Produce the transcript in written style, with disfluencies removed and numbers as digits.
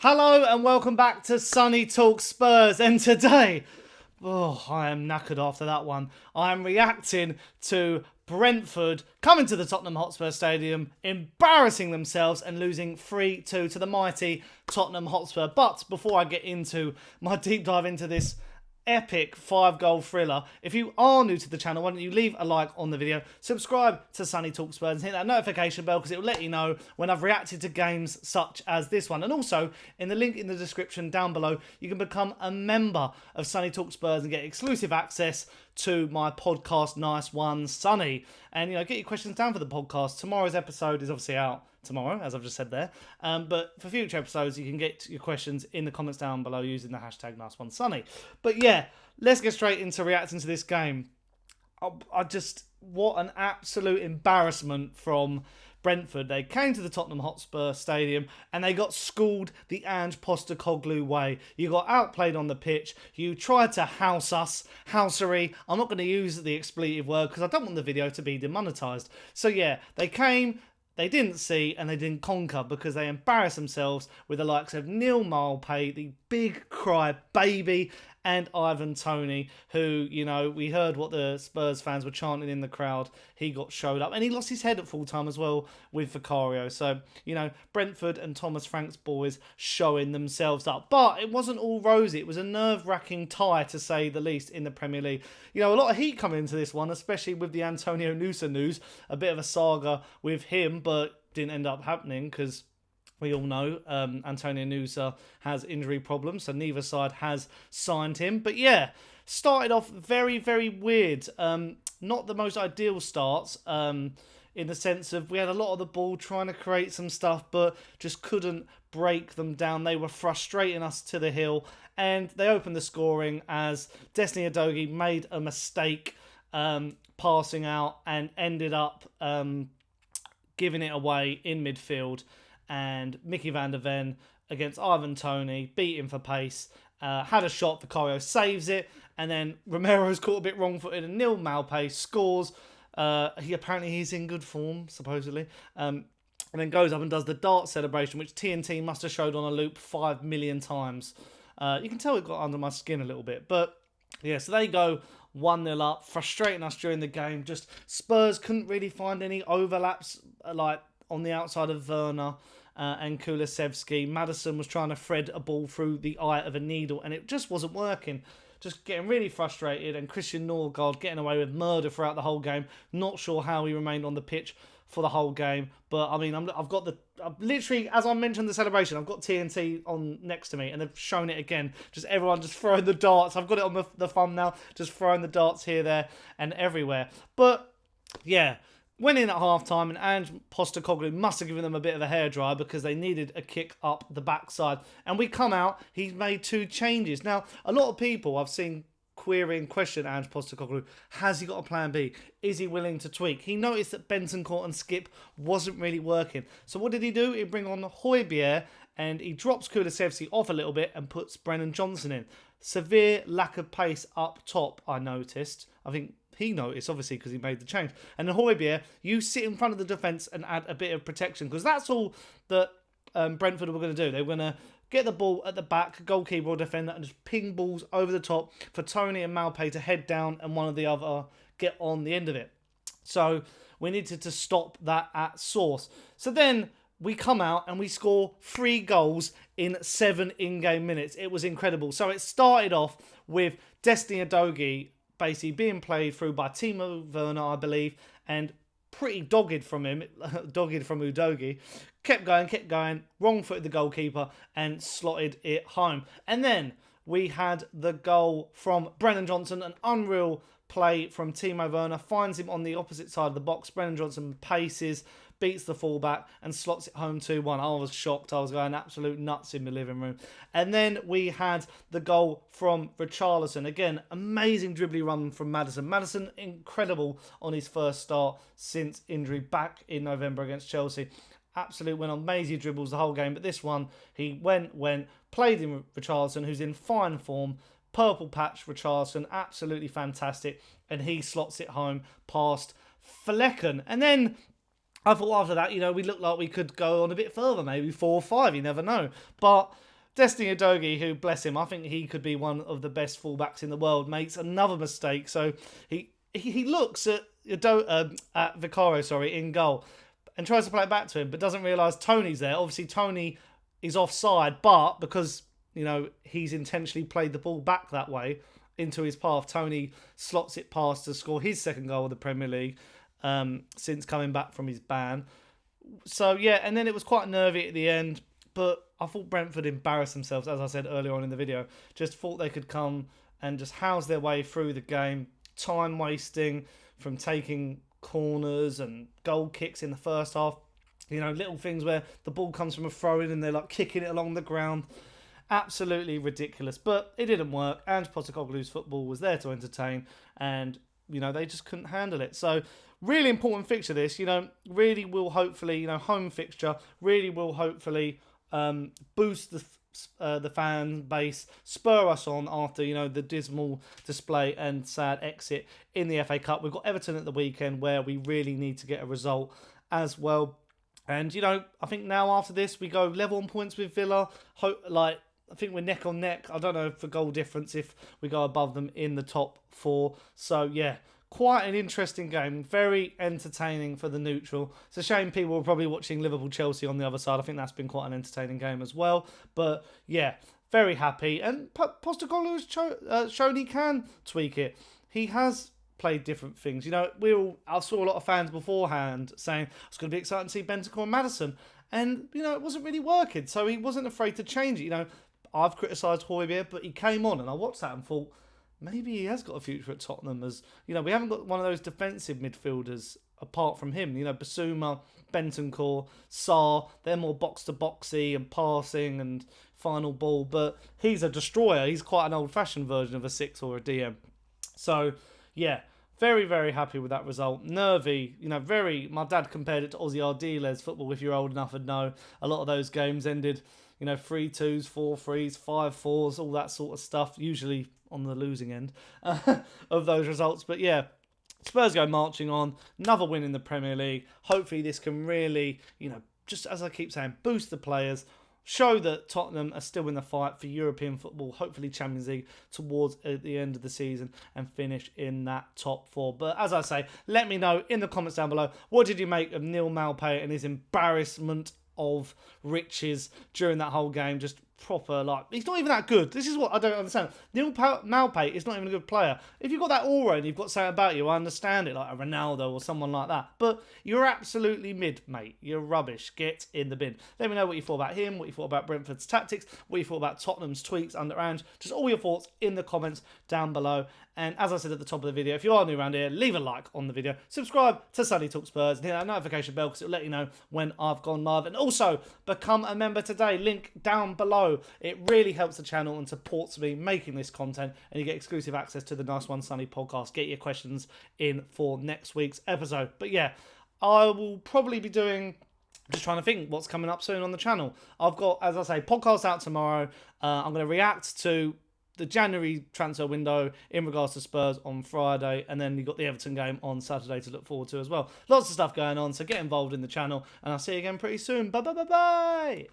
Hello and welcome back to Sonny Talks Spurs. And today, I am knackered after that one. I am reacting to Brentford coming to the Tottenham Hotspur Stadium, embarrassing themselves and losing 3-2 to the mighty Tottenham Hotspur. But before I get into my deep dive into this epic 5-goal thriller, if you are new to the channel, why don't you leave a like on the video, subscribe to Sonny Talks Spurs and hit that notification bell because it will let you know when I've reacted to games such as this one. And also, in the link in the description down below, you can become a member of Sonny Talks Spurs and get exclusive access to my podcast, Nice One Sonny. And, get your questions down for the podcast. Tomorrow's episode is obviously out tomorrow, as I've just said there. But for future episodes, you can get your questions in the comments down below using the hashtag NiceOneSunny. But yeah, let's get straight into reacting to this game. What an absolute embarrassment from Brentford. They came to the Tottenham Hotspur Stadium and they got schooled the Ange Postecoglou way. You got outplayed on the pitch. You tried to house us. Housery. I'm not going to use the expletive word because I don't want the video to be demonetized. So yeah, they came. They didn't see and they didn't conquer because they embarrassed themselves with the likes of Neal Maupay, the big cry baby, and Ivan Toney, who, we heard what the Spurs fans were chanting in the crowd. He got showed up and he lost his head at full time as well with Vicario. So, Brentford and Thomas Frank's boys showing themselves up. But it wasn't all rosy. It was a nerve-wracking tie, to say the least, in the Premier League. A lot of heat coming into this one, especially with the Antonio Nusa news. A bit of a saga with him, but didn't end up happening because we all know Antonio Nusa has injury problems, so neither side has signed him. But yeah, started off very, very weird. Not the most ideal starts in the sense of we had a lot of the ball trying to create some stuff, but just couldn't break them down. They were frustrating us to the hill, and they opened the scoring as Destiny Udogie made a mistake passing out and ended up giving it away in midfield. And Mickey van der Ven against Ivan Toney, beat him for pace, had a shot, Vicario saves it, and then Romero's caught a bit wrong-footed, and Neal Maupay scores. He's in good form, supposedly, and then goes up and does the dart celebration, which TNT must have showed on a loop 5 million times. You can tell it got under my skin a little bit, but yeah, so they go 1-0 up, frustrating us during the game. Just Spurs couldn't really find any overlaps, like on the outside of Werner and Kulusevski. Maddison was trying to thread a ball through the eye of a needle and it just wasn't working. Just getting really frustrated, and Christian Norgard getting away with murder throughout the whole game. Not sure how he remained on the pitch for the whole game, but I mean, I've literally, as I mentioned the celebration, I've got TNT on next to me and they've shown it again. Just everyone just throwing the darts. I've got it on the thumbnail, just throwing the darts here, there and everywhere. But yeah, went in at half-time and Ange Postecoglou must have given them a bit of a hairdryer because they needed a kick up the backside. And we come out, he's made 2 changes. Now, a lot of people I've seen query and question Ange Postecoglou. Has he got a plan B? Is he willing to tweak? He noticed that Bentancur and Skipp wasn't really working. So what did he do? He bring on Hojberg and he drops Kulusevski off a little bit and puts Brennan Johnson in. Severe lack of pace up top, I noticed. I think he noticed, obviously, because he made the change. And then Hojberg, you sit in front of the defence and add a bit of protection, because that's all that Brentford were going to do. They were going to get the ball at the back, goalkeeper or defender, and just ping balls over the top for Toney and Maupay to head down and one or the other get on the end of it. So we needed to stop that at source. So then we come out and we score 3 goals in 7 in-game minutes. It was incredible. So it started off with Destiny Udogie basically being played through by Timo Werner, I believe, and pretty dogged from him, dogged from Udogie. Kept going, wrong-footed the goalkeeper and slotted it home. And then we had the goal from Brennan Johnson, an unreal play from Timo Werner, finds him on the opposite side of the box. Brennan Johnson paces, beats the fullback and slots it home 2-1. I was shocked. I was going absolute nuts in the living room. And then we had the goal from Richarlison. Again, amazing dribbly run from Maddison. Maddison, incredible on his first start since injury back in November against Chelsea. Absolute went on mazy dribbles the whole game. But this one, he went, played in Richarlison, who's in fine form. Purple patch Richarlison, absolutely fantastic. And he slots it home past Flecken. And then I thought after that, we looked like we could go on a bit further, maybe 4 or 5, you never know. But Destiny Udogie, who, bless him, I think he could be one of the best fullbacks in the world, makes another mistake. So he looks at Vicario, in goal and tries to play it back to him, but doesn't realise Toney's there. Obviously, Toney is offside, but because, he's intentionally played the ball back that way into his path, Toney slots it past to score his second goal of the Premier League since coming back from his ban. So, yeah, and then it was quite nervy at the end, but I thought Brentford embarrassed themselves, as I said earlier on in the video. Just thought they could come and just house their way through the game. Time wasting from taking corners and goal kicks in the first half. Little things where the ball comes from a throw-in and they're like kicking it along the ground. Absolutely ridiculous. But it didn't work. Ange Postecoglou's football was there to entertain, and, they just couldn't handle it. So, really important fixture this. Really will hopefully, home fixture, really will hopefully boost the fan base, spur us on after, the dismal display and sad exit in the FA Cup. We've got Everton at the weekend where we really need to get a result as well. And, I think now after this, we go level on points with Villa. I think we're neck on neck. I don't know for goal difference if we go above them in the top 4. So, yeah, quite an interesting game. Very entertaining for the neutral. It's a shame people were probably watching Liverpool-Chelsea on the other side. I think that's been quite an entertaining game as well. But, yeah, very happy. And Postecoglou has shown he can tweak it. He has played different things. I saw a lot of fans beforehand saying it's going to be exciting to see Bentancur and Maddison. And, it wasn't really working. So he wasn't afraid to change it. I've criticised Hojberg, but he came on and I watched that and thought, maybe he has got a future at Tottenham. As we haven't got one of those defensive midfielders apart from him. Basuma, Bentancur, Sarr, they're more box-to-boxy and passing and final ball. But he's a destroyer. He's quite an old-fashioned version of a 6 or a DM. So, yeah, very, very happy with that result. Nervy, my dad compared it to Aussie Ardiles football, if you're old enough and know. A lot of those games ended, 3-2s, 4-3s, 5-4s, all that sort of stuff, usually on the losing end of those results. But yeah, Spurs go marching on, another win in the Premier League. Hopefully this can really, just as I keep saying, boost the players, show that Tottenham are still in the fight for European football, hopefully Champions League towards the end of the season, and finish in that top 4. But as I say, let me know in the comments down below, what did you make of Neal Maupay and his embarrassment of riches during that whole game? Just proper, he's not even that good. This is what I don't understand. Neal Maupay is not even a good player. If you've got that aura and you've got something about you, I understand it, like a Ronaldo or someone like that. But you're absolutely mid, mate. You're rubbish. Get in the bin. Let me know what you thought about him, what you thought about Brentford's tactics, what you thought about Tottenham's tweaks under Ange. Just all your thoughts in the comments down below. And as I said at the top of the video, if you are new around here, leave a like on the video. Subscribe to Sonny Talk Spurs and hit that notification bell because it'll let you know when I've gone live. And also, become a member today. Link down below. It really helps the channel and supports me making this content. And you get exclusive access to the Nice One Sonny podcast. Get your questions in for next week's episode. But yeah, I will probably be doing... Just trying to think what's coming up soon on the channel. I've got, as I say, podcast out tomorrow. I'm going to react to the January transfer window in regards to Spurs on Friday, and then you've got the Everton game on Saturday to look forward to as well. Lots of stuff going on, so get involved in the channel, and I'll see you again pretty soon. Bye.